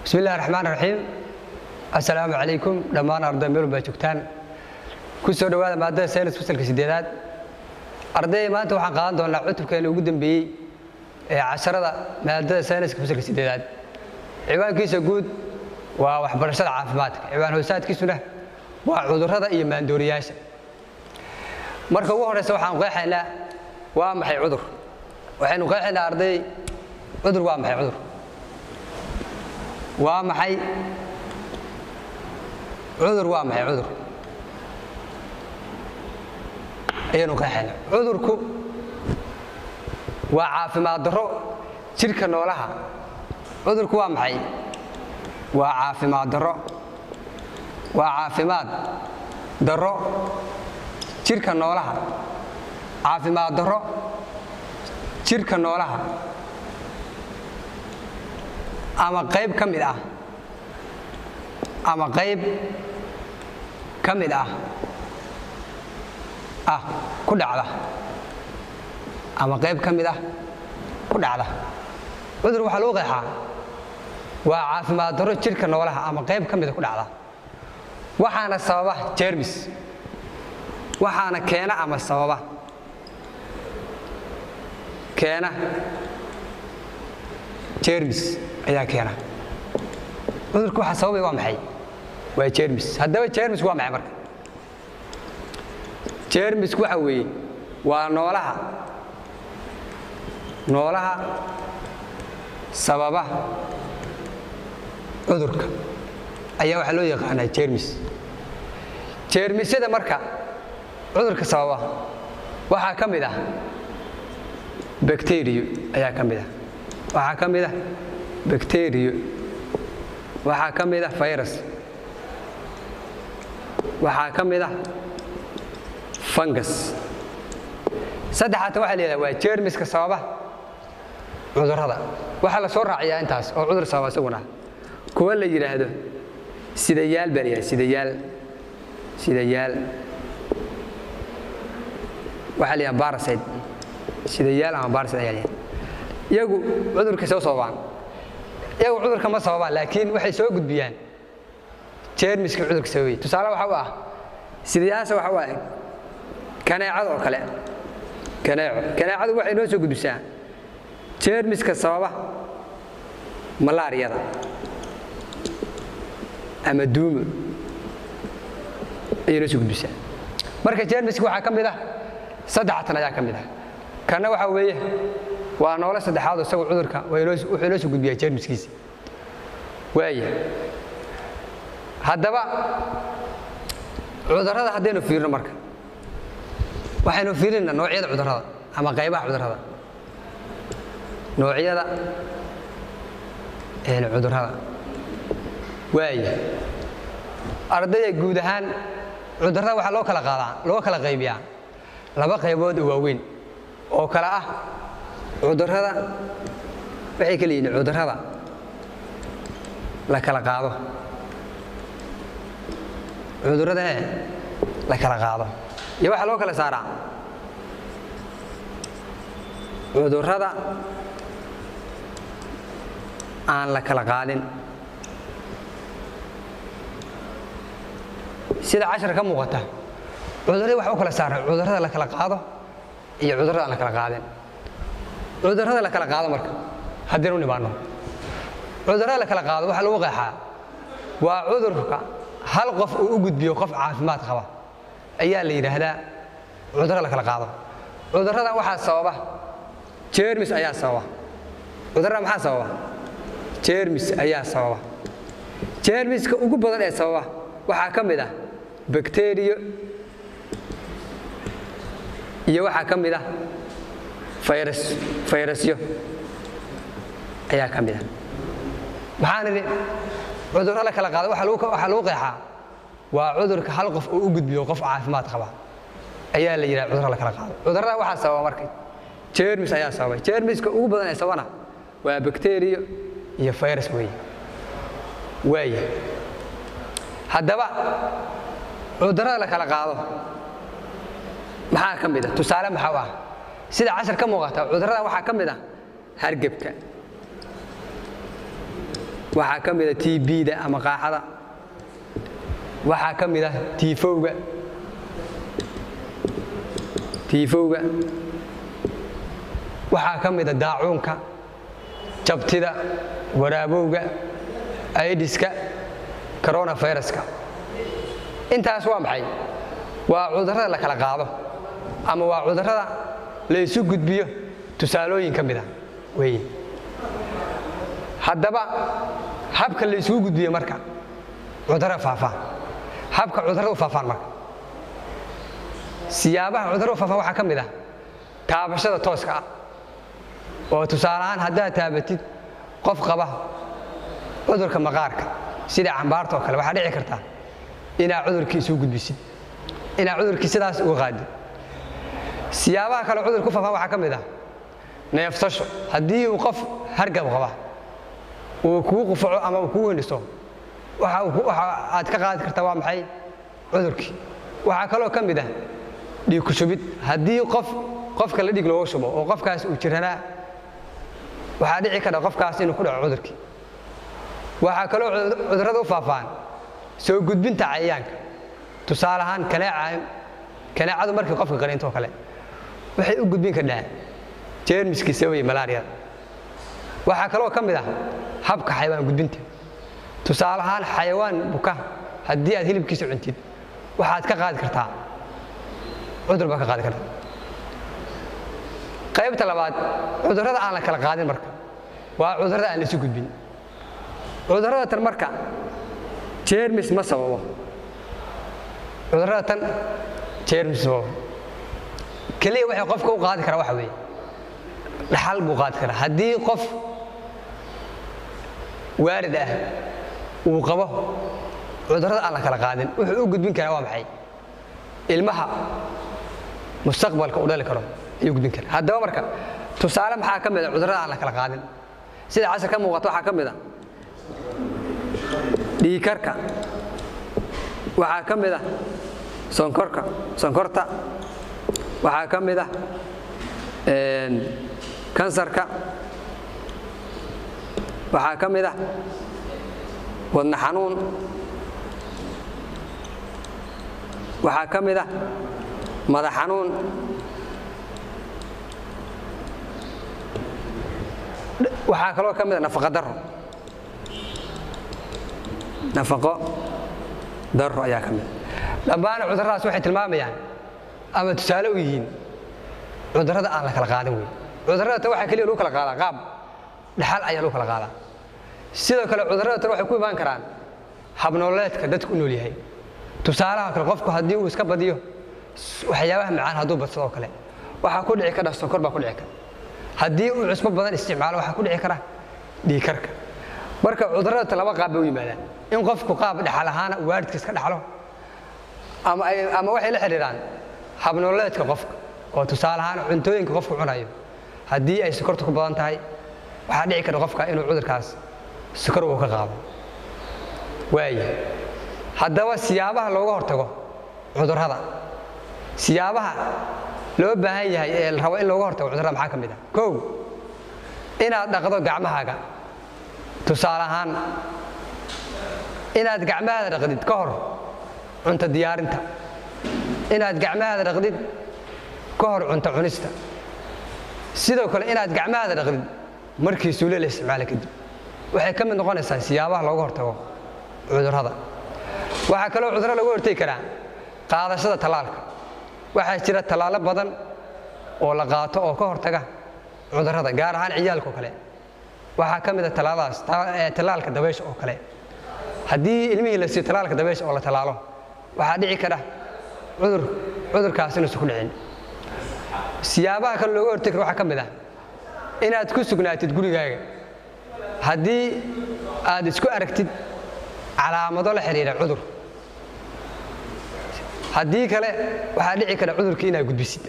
بسم الله الرحمن الرحيم. السلام عليكم دمان أرضي ميلو باجوكتان كسو دوادا مادة سينس فصلك سيديدات أرضي ما أنتو waxaan qaadan doonaa cutubkeena ugu dambeeyay ee casharada maadada sayniska fasalka sideedaad ciwaankiisa guud waa waxbarashada caafimaadka ciwaan hoosaadkiisuna waa cudurrada iyo maandooriyaasha marka ugu horeysa waxaan qeexaynaa waa maxay cudur waxaynu qeexaynaa arday cudur waa maxay cudur waa maxay cudur waa maxay cudur aynu qeexaynaa cudurku waa caafimaad darro jirka noolaha cudurku waa maxay waa caafimaad darro jirka noolaha caafimaad darro jirka noolaha ama qayb ka mid ah ku dhacda ama qayb ka mid ah ku dhacda cudur waxa loo qeexaa waa caafimaad darro jirka noolaha ama qayb ka mid ah ku dhacda waxaana sababa jeermis waxaana keena ama sababa keena jeermis ayaa keena cudurku waxa sababay waa maxay waa jeermis haddaba jeermis waa maxay marka jeermis waxa weeye waa noolaha sababa cudurka ayaa waxa loo yaqaanaa jeermisyada marka cudurka sababa waxaa ka mid ah bacteria ayaa ka mid ah waxaa ka mid ah bacteria waxaa ka mid ah virus waxaa ka mid ah fungus saddexaad waxa la yiraahdaa waa jeermiska sababa cudurrada waxa la soo raaciyaa intaas oo cudur sababa isaguna kuwa la yiraahdo sidayaal bariya sidayaal waxa la yiraahdaa parasite sidayaal ama parasite ayaa iyagu cudurka soo sababaan iyagu cudurka ma sababaan laakiin waxay soo gudbiyaan jeermiska cudurka sababay tusaale waxa uu ah sidayaasha waxa uu ah kaneecada oo kale kaneecadu waxay noo soo gudbisaa jeermiska sababa malaariyada ama duumo ayay noo soo gudbisaa marka jeermiska waxaa ka mid ah saddexatan ayaa ka mid ah kana waxa weeye waa noole saddexaad oo isagu cudurka wuxuu noo soo gudbiyaa jeermiskiisa waaya haddaba cudurrada haddaynu fiirino marka waxaynu fiirinaa noocyada cudurrada ama qaybaha cudurrada noocyada cudurrada waaya ardayda guud ahaan cudurrada waxaa loo kala qaybiyaa laba qaybood oo waaweyn oo kala ah cudurrada waxay kala yihiin cudurrada la kala qaado cudurrada la kala qaado iyo waxa loo kala saaraa cudurrada aan la kala qaadin sida cashar ka muuqata cudurrada waxa u kala saaraa cudurrada la kala qaado iyo cudurrada aan la kala qaadin cudurrada la kala qaado marka haddii uu nimaano cudurrada la kala qaado waxa lagu qeexaa waa cudurka hal qof uu u gudbiyo qof caafimaad qaba ayaa la yiraahdaa cudurrada la kala qaado cudurrada waxa sababa jeermis ayaa sababa cudurrada maxaa sababa jeermis ayaa sababa jeermiska ugu badan ee sababa waxaa ka mid ah bacteria iyo waxaa ka mid ah virusyo ayaa ka mid ah maxaan idhi cudurrada la kala qaado waxa lagu qeexaa waa cudurka hal qof uu u gudbiyo qof caafimaad qaba ayaa la yiraahdaa cudurrada la kala qaado cudurrada waxa sababa markay jeermis ayaa sababa jeermiska ugu badan ee sabana waa bacteria iyo virus weeye haddaba cudurrada la kala qaado maxaa ka mid ah tusaale maxaa ah sida cashar ka muuqata cudurrada waxaa ka mid ah hargabka waxaa ka mid ah TB-da ama qaaxada, waxaa ka mid ah tiifowga, waxaa ka mid ah daacuunka, jabtida, waraabowga, aydiska, coronaviruska. intaas waa maxay? waa cudurrada la kala qaado ama waa cudurrada la isu gudbiyo tusaalooyin ka mid ah weeye. haddaba habka la isugu gudbiyo marka cudurrada faafaan, habka cudurrada u faafaan marka siyaabaha cudurrada u faafaan waxaa ka mid ah taabashada tooska ah oo tusaale ahaan haddaad taabatid qof qaba cudurka maqaarka sida cambaarta oo kale waxaa dhici karta inaad cudurkii isu gudbisid, inaad cudurkii sidaas uga qaadid. siyaabaha kale cudurka u faafaan waxaa ka mid ah neefsasho. haddii uu qof hargab qaba uu kugu qufaco ama uu kugu hindhiso waxa aad ka qaadi kartaa waa maxay? cudurkii. waxaa kaloo ka mid ah dhiig ku shubid. haddii qofka la dhiig looga shubo oo qofkaas uu jiranaa waxaa dhici karta qofkaas inuu ku dhaco cudurkii. waxaa kaloo cudurrada u faafaan soo gudbinta cayayaanka. tusaale ahaan kaneecadu markii qofka qaniinto oo kale waxay u gudbin kartaa jeermiskii sababay malaariyada. waxaa kaloo ka mid ah habka xayawaan gudbinta. tusaale ahaan xayawaan buka haddii aad hilibkiisa cuntid waxaad ka qaadi kartaa cudur baa ka qaadi karta. qaybta labaad cudurrada aan la kala qaadin marka waa cudurrada aan la isu gudbin. cudurrada tan marka jeermis ma sababo. cudurrada tan jeermis sababo kaliya waxay qofka u qaadi karaa waxa weeye dhaxal buu qaadi karaa. haddii qof waalid ah uu qabo cudurrada aan la kala qaadin wuxuu u gudbin karaa waa maxay? ilmaha mustaqbalka uu dhali karo ayuu gudbin karaa. haddaba marka tusaale maxaa ka mid ah cudurrada aan la kala qaadin sida casar ka muuqato waxaa ka mid ah dhiigkarka, waxaa ka mid ah sonkorta, waxaa ka mid ah kansarka, waxaa ka mid ah wadna xanuun, waxaa ka mid ah madax xanuun, waxaa kaloo ka mid ah nafaqo darro ayaa ka mid. dhammaan cudurradaas waxay tilmaamayaan ama tusaale u yihiin cudurrada aan la kala qaadin wey. cudurrada tan waxaa keliya lagu kala qaadaa qaab dhaxal ayaa lagu kala qaadaa. sidoo kale cudurrada tan waxay ku imaan karaan habnololeedka dadku u nool yahay. tusaalaha kale qofku haddii uu iska badiyo waxyaabaha macaan hadduu badsado oo kale waxaa ku dhici kara sonkor baa ku dhici kara. haddii uu cusbo badan isticmaalo waxaa ku dhici kara dhiigkarka. marka cudurrada tan laba qaab bay u yimaadaan: in qofku qaab dhaxal ahaana waalidka iska dhaxlo ama waxay la xiriiraan habnololeedka qofka oo tusaale ahaan cuntooyinka qofku cunayo haddii ay sokortu ku badan tahay waxaa dhici kara qofka inuu cudurkaas sokor uu ka qaado. waaye haddaba siyaabaha looga hortago cudurrada, siyaabaha loo baahan yahay ee la rabo in looga hortago cudurrada maxaa ka mid ah? kow, inaad dhaqdo gacmahaaga. tusaale ahaan inaad gacmahaada dhaqdid ka hor cunto diyaarinta, inaad gacmahaada dhaqdid ka hor cunto cunista, sidoo kale inaad gacmahaada dhaqdid markii suule la isticmaalo kadib. waxay ka mid noqonaysaa siyaabaha looga hortago cudurrada. waxaa kaloo cudurrada lagu hortagi karaa qaadashada tallaalka. waxaa jira tallaalo badan oo la qaato oo ka hortaga cudurrada gaar ahaan ciyaalka oo kale. waxaa ka mid ah tallaalka dabaysha oo kale. haddii ilmihii la siiyo tallaalka dabaysha oo la tallaalo waxaa dhici kara cudurkaas inuusan ku dhicin. siyaabaha kale looga hortagi karo waxaa ka mid ah inaad ku sugnaatid gurigaaga. haddii aad isku aragtid calaamado la xiriira cudur, haddii kale waxaa dhici kara cudurkii inaad gudbisid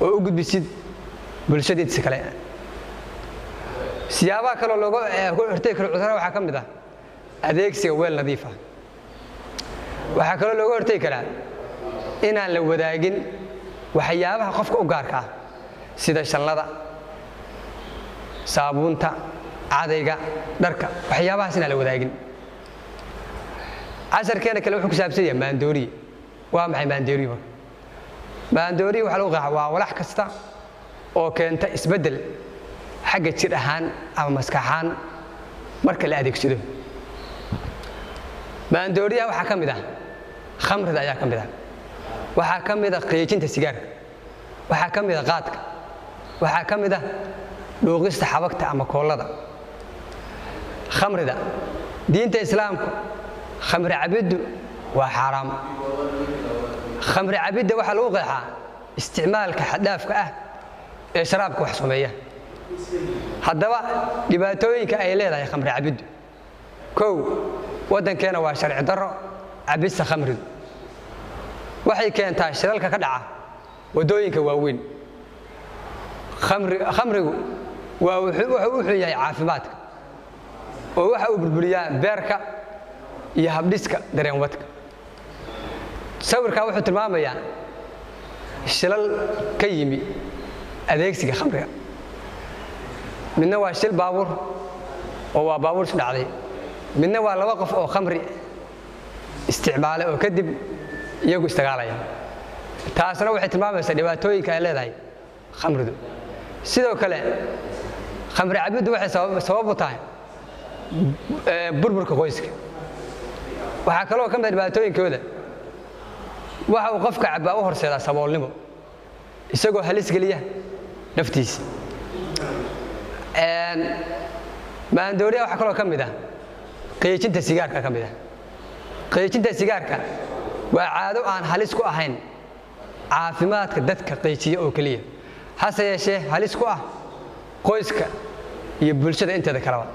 oo u gudbisid bulshadiisa kale. siyaabaha kaloo looga hortagi karo cudurrada waxaa ka mid ah adeegsiga weel nadiif ah. waxaa kaloo looga hortagi karaa inaan la wadaagin waxyaabaha qofka u gaarka ah sida shanlada, saabuunta, cadayga dharka waxyaabahaas inaan la wadaagin casharkeena kale wuxuu ku saabsan yahay maandooriye waa maxay maandooriye marka maandooriye waxa lagu qeexaa waa walax kasta oo keenta isbeddel xagga jir ahaan ama maskax ahaan marka la adeegsado maandooriyaha waxaa ka mid ah khamrida ayaa ka mid ah waxaa ka mid ah qiijinta sigaarka waxaa ka mid ah qaadka waxaa ka mid ah dhuuqista xabagta ama koolada khamrida diinta islaamku khamri cabiddu waa xaaraam khamri cabidda waxaa lagu qeexaa isticmaalka xad-dhaafka ah ee sharaabka wax sameeya haddaba dhibaatooyinka ay leedahay khamri cabiddu kow waddankeena waa sharci darro cabista khamridu waxay keentaa shilalka ka dhaca waddooyinka waaweyn khamrigu wuxuu u xun yahay caafimaadka oo waxa uu burburiyaa beerka iyo habdhiska dareenwadka sawirkaa wuxuu tilmaamayaa shilal ka yimi adeegsiga khamriga midna waa shil baabuur oo waa baabuur isu dhacday midna waa laba qof oo khamri isticmaalay oo kadib iyagu istagaalaya taasna waxay tilmaamaysaa dhibaatooyinka ay leedahay khamridu sidoo kale khamri cabiddu waxay sabab u tahay burburka qoyska waxaa kaloo ka mid ah dhibaatooyinkooda waxa uu qofka cabbaa u horseedaa saboolnimo isagoo halis geliya naftiisa maandooriyaha waxaa kaloo ka mid ah qiijinta sigaarka ka mid ah qiijinta sigaarka waa caado aan halis ku ahayn caafimaadka dadka qiijiya oo keliya hase yeeshee halis ku ah qoyska iyo bulshada inteeda kaleba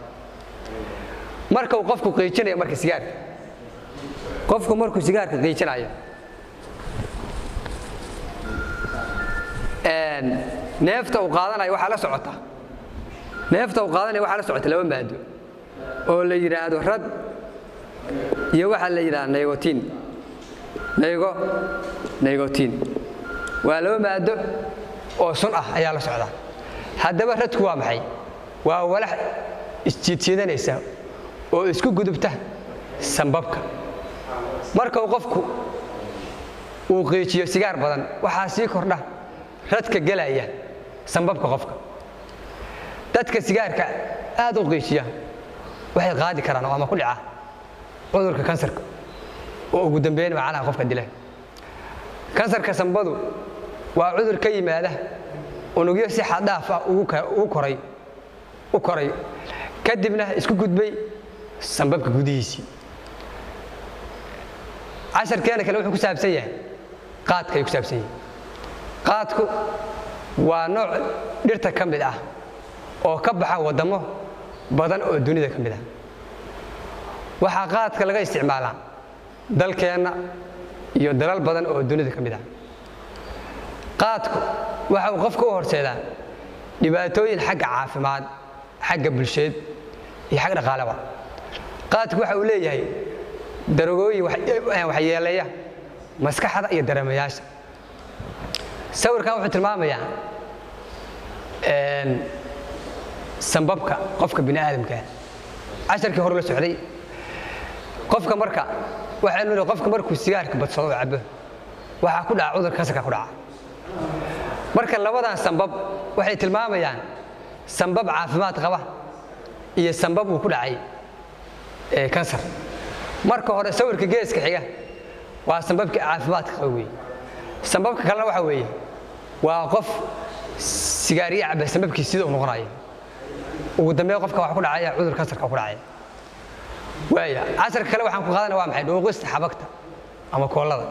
marka uu qofku qiijinayo marka sigaarka qofku markuu sigaarka qiijinayo neefta uu qaadanayo waxaa la socota laba maado oo la yidhaahdo rad iyo waxaa la yidhahda naygotiin waa laba maado oo sun ah ayaa la socda haddaba radku waa maxay waa walax isjiidjiidanaysa oo isku gudubta sambabka marka uu qofku uu qiijiyo sigaar badan waxaa sii kordha radka gelaya sambabka qofka dadka sigaarka aad u qiijiya waxay qaadi karaan oo ama ku dhaca cudurka kansarka oo ugu dambeyn macnaha qofka dila kansarka sambadu waa cudur ka yimaada unugyo si xad dhaaf ah u koray kadibna isku gudbay sambabka gudihiisii casharkeena kale wuxuu ku saabsan yahay qaadka ayuu ku saabsan yahay qaadku waa nooc dhirta ka mid ah oo ka baxa waddamo badan oo dunida ka mid ah waxaa qaadka laga isticmaalaa dalkeenna iyo dalal badan oo dunida ka mid ah qaadku waxa uu qofka u horseedaa dhibaatooyin xagga caafimaad xagga bulsheed iyo xag dhaqaaleba qaadku waxa uu leeyahay darogooyin waxyeeleeya maskaxda iyo dareemayaasha sawirkan wuxuu tilmaamayaa sambabka qofka bini aadamka casharkii hore la socday qofka marka waxaynu leeyahay qofka markuu sigaarka badsado oo cabo waxaa ku dhaca cudurka kansarka ku dhaca marka labadan sambab waxay tilmaamayaan sambab caafimaad qaba iyo sambab uu ku dhacay kansar marka hore sawirka geeska xiga waa sambabka caafimaadka qaba weeye sambabka kalena waxa weeye waa qof sigaariya caba sambabkiisa sida uu noqonayo ugu dambeyn qofka waxa ku dhacaya cudur kansarka ku dhacaya waaya casharka kale waxaan ku qaadanaa waa maxay dhuuqista xabagta ama koolada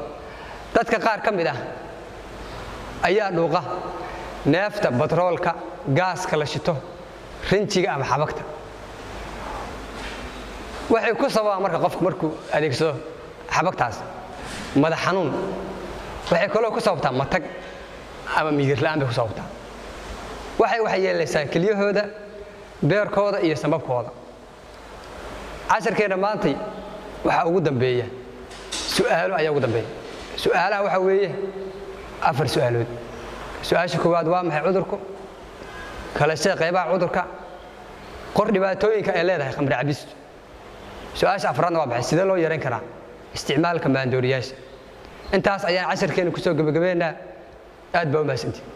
dadka qaar ka mid ah ayaa dhuuqa neefta batroolka gaaska la shito rinjiga ama xabagta waxay ku sababaan marka qofku markuu adeegsado xabagtaas madax xanuun waxay kaloo ku sababtaa matag ama miyir la'aan bay ku sababtaa waxay yeelaysaa keliyahooda beerkooda iyo sambabkooda casharkeena maantay waxaa ugu dambeeya su'aalo ayaa ugu dambeeya su'aalaha waxa weeye 4 su'aalood su'aasha koowaad waa maxay cudurku kala sheeg qaybaha cudurka qor dhibaatooyinka ay leedahay khamri cabistu su'aasha afraadna waa maxay sidee loo yareyn karaa isticmaalka maandooriyaasha intaas ayaan casharkeena ku soo gabagabeynaa aad baa u mahadsantihiin